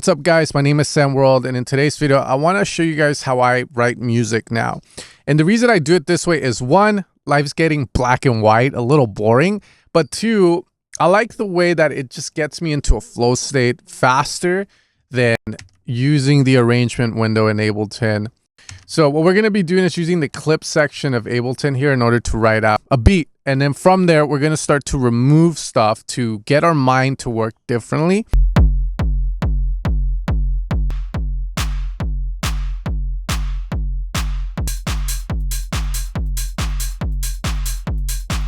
What's up guys, my name is Sam World, and in today's video I want to show you guys how I write music now. And the reason I do it this way is, one, life's getting black and white, a little boring, but two, I like the way that it just gets me into a flow state faster than using the arrangement window in Ableton. So what we're going to be doing is using the clip section of Ableton here in order to write out a beat. And then from there, we're going to start to remove stuff to get our mind to work differently.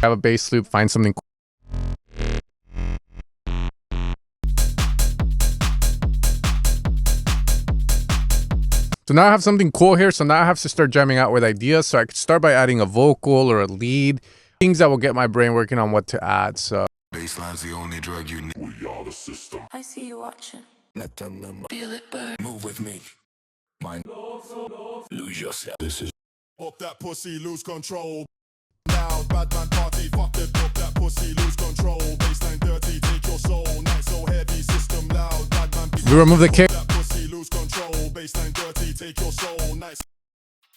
Have a bass loop, find something cool. So now I have something cool here. So now I have to start jamming out with ideas. So I could start by adding a vocal or a lead, things that will get my brain working on what to add. So Bassline's the only drug you need. We are the system. I see you watching. Let them know. Feel it burn. Move with me. Mind. Lose yourself. This is. Up that pussy, lose control. Now, bad man party, fuck it. Up that pussy, lose control. Baseline dirty, take your soul. Night so heavy, system loud. Bad man. we remove the kick. Up that pussy, lose control. Baseline dirty, take your soul. Nice.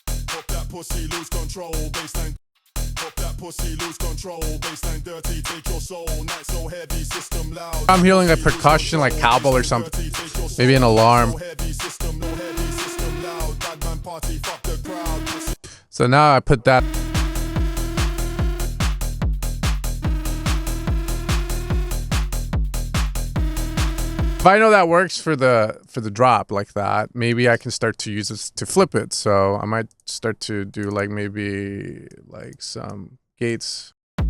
Up that pussy, lose control. Baseline. Up that pussy, lose control. Baseline dirty, take your soul. Night so heavy, system loud. I'm hearing like percussion, like cowbell or something. Maybe an alarm. So now I put that. If I know that works for the drop like that, maybe I can start to use this to flip it. So I might start to do like maybe like some gates. I'm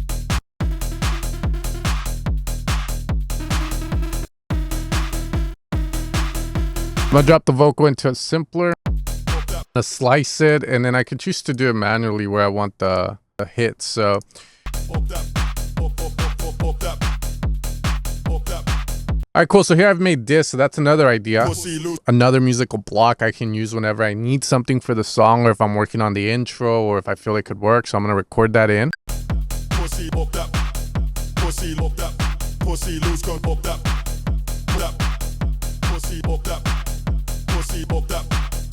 gonna drop the vocal into a simpler, slice it, and then I can choose to do it manually where I want the hit. So all right, cool. So here I've made this. So that's another idea. Another musical block I can use whenever I need something for the song, or if I'm working on the intro, or if I feel it could work. So I'm going to record that in.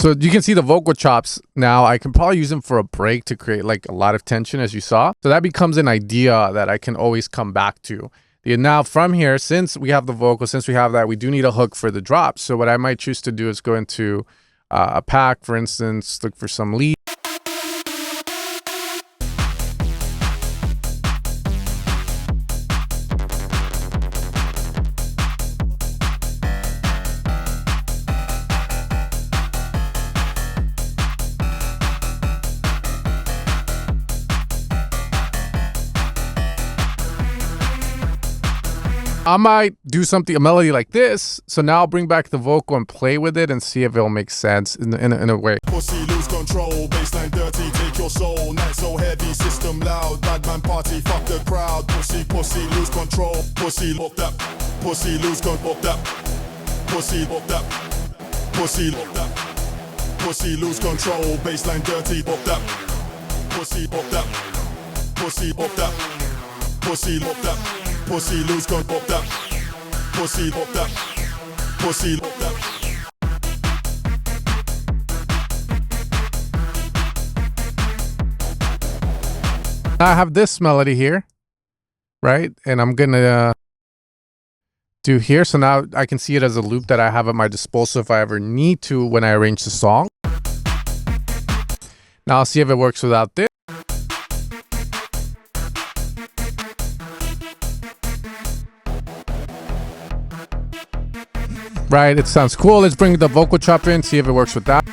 So you can see the vocal chops now. I can probably use them for a break to create like a lot of tension, as you saw. So that becomes an idea that I can always come back to. And now from here, since we have the vocal, since we have that, we do need a hook for the drop. So what I might choose to do is go into a pack, for instance, look for some lead. I might do something, a melody like this. So now I'll bring back the vocal and play with it and see if it'll make sense in a way. Pussy lose control, baseline dirty, take your soul. Night so heavy, system loud. Bad man party, fuck the crowd. Pussy lose control. Pussy up that. Pussy lose control. Up that. Pussy up that. Pussy up that. Pussy lose control, baseline dirty, up that. Pussy up that. Pussy up that. Pussy up that. Pussy lose control, up that. Pussy up that. Pussy up that. I have this melody here, right? And I'm gonna do here. So now I can see it as a loop that I have at my disposal if I ever need to when I arrange the song. Now I'll see if it works without this. Right, it sounds cool. Let's bring the vocal chop in, see if it works with that.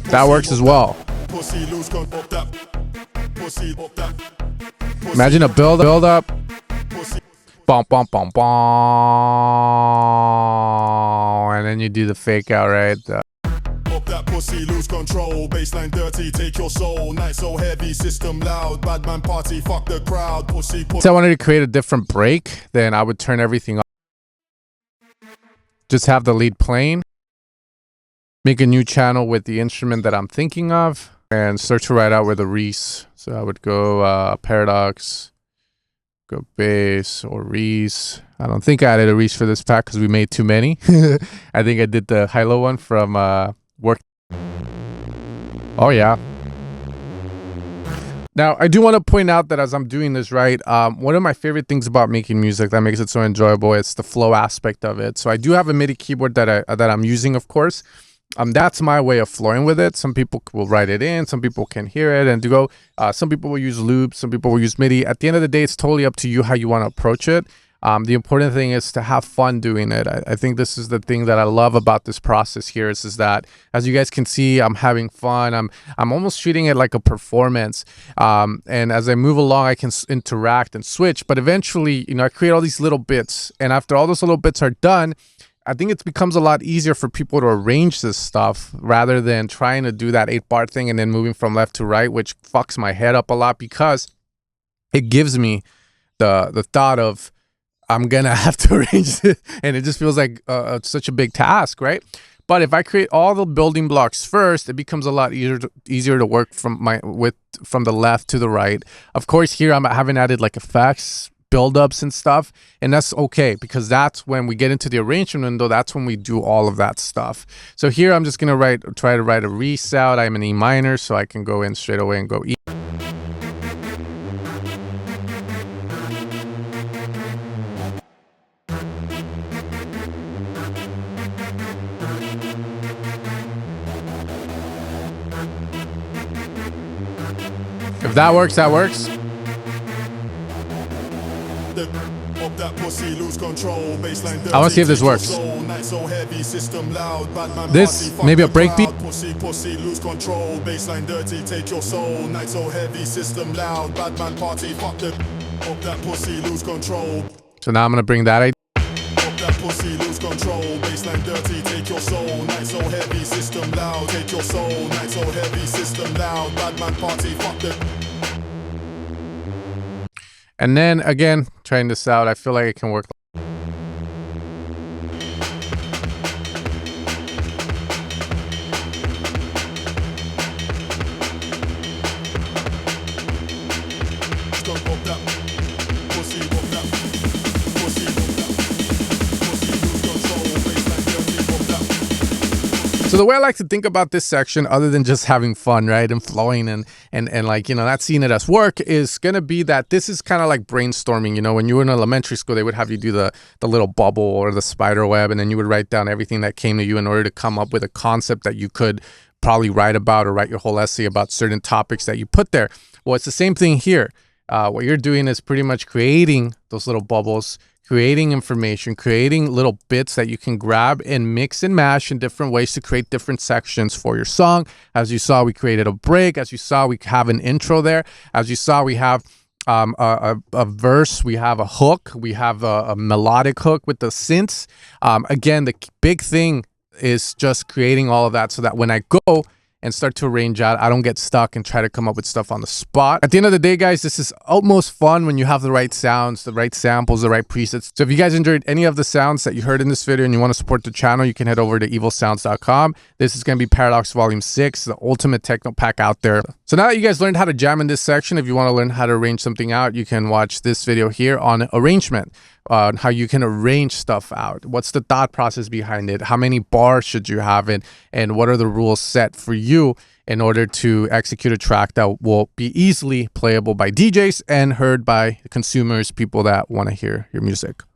That works as well. Imagine a build up. Bum, bum, bum, bum. And then you do the fake out, right? Pussy lose control, baseline dirty, take your soul. Night so heavy, system loud. Bad man party, fuck the crowd. Pussy. So I wanted to create a different break, then I would turn everything off. Just have the lead playing. Make a new channel with the instrument that I'm thinking of, and start to write out with a Reese. So I would go Paradox, Go bass or Reese. I don't think I added a Reese for this pack because we made too many. I think I did the high-low one from work. Oh yeah. Now, I do want to point out that as I'm doing this, right, one of my favorite things about making music that makes it so enjoyable is the flow aspect of it. So I do have a MIDI keyboard that I'm using, of course. That's my way of flowing with it. Some people will write it in, some people can hear it and go. Some people will use loops, some people will use MIDI. At the end of the day, it's totally up to you how you want to approach it. The important thing is to have fun doing it. I think this is the thing that I love about this process here is that, as you guys can see, I'm having fun. I'm almost treating it like a performance. And as I move along, I can interact and switch. But eventually, I create all these little bits. And after all those little bits are done, I think it becomes a lot easier for people to arrange this stuff rather than trying to do that 8-bar thing and then moving from left to right, which fucks my head up a lot because it gives me the thought of I'm gonna have to arrange it, and it just feels like such a big task, right? But if I create all the building blocks first, it becomes a lot easier to work from the left to the right. Of course, here I haven't added like effects, buildups and stuff, and that's okay because that's when we get into the arrangement window. That's when we do all of that stuff. So here I'm just gonna try to write a Reese out. I'm in E minor, so I can go in straight away and go E. If that works, that works. I want to see if this works. This, maybe a breakbeat. Pussy, lose control. Baseline dirty, take your soul. Night so heavy, system loud. Bad man party, fuck the. Up that pussy, lose control. So now I'm gonna bring that. Up that pussy, lose control. Baseline dirty, take your soul. Night so heavy, system loud. Take your soul. Night so heavy, system loud. Bad man party, fuck the. And then again, trying this out, I feel like it can work. So the way I like to think about this section, other than just having fun, right, and flowing and like, not seeing it as work, is going to be that this is kind of like brainstorming. When you were in elementary school, they would have you do the little bubble or the spider web, and then you would write down everything that came to you in order to come up with a concept that you could probably write about or write your whole essay about certain topics that you put there. Well, it's the same thing here. What you're doing is pretty much creating those little bubbles, creating information, creating little bits that you can grab and mix and mash in different ways to create different sections for your song. As you saw, we created a break. As you saw, we have an intro there. As you saw, we have a verse, we have a hook, we have a melodic hook with the synths. Again, the big thing is just creating all of that so that when I go and start to arrange out, I don't get stuck and try to come up with stuff on the spot. At the end of the day, guys, this is utmost fun when you have the right sounds, the right samples, the right presets. So if you guys enjoyed any of the sounds that you heard in this video and you want to support the channel, you can head over to EvoSounds.com. This is going to be Paradox Volume 6, the ultimate techno pack out there. So now that you guys learned how to jam in this section, if you want to learn how to arrange something out, you can watch this video here on arrangement. How you can arrange stuff out. What's the thought process behind it? How many bars should you have in? And what are the rules set for you in order to execute a track that will be easily playable by DJs and heard by consumers, people that want to hear your music?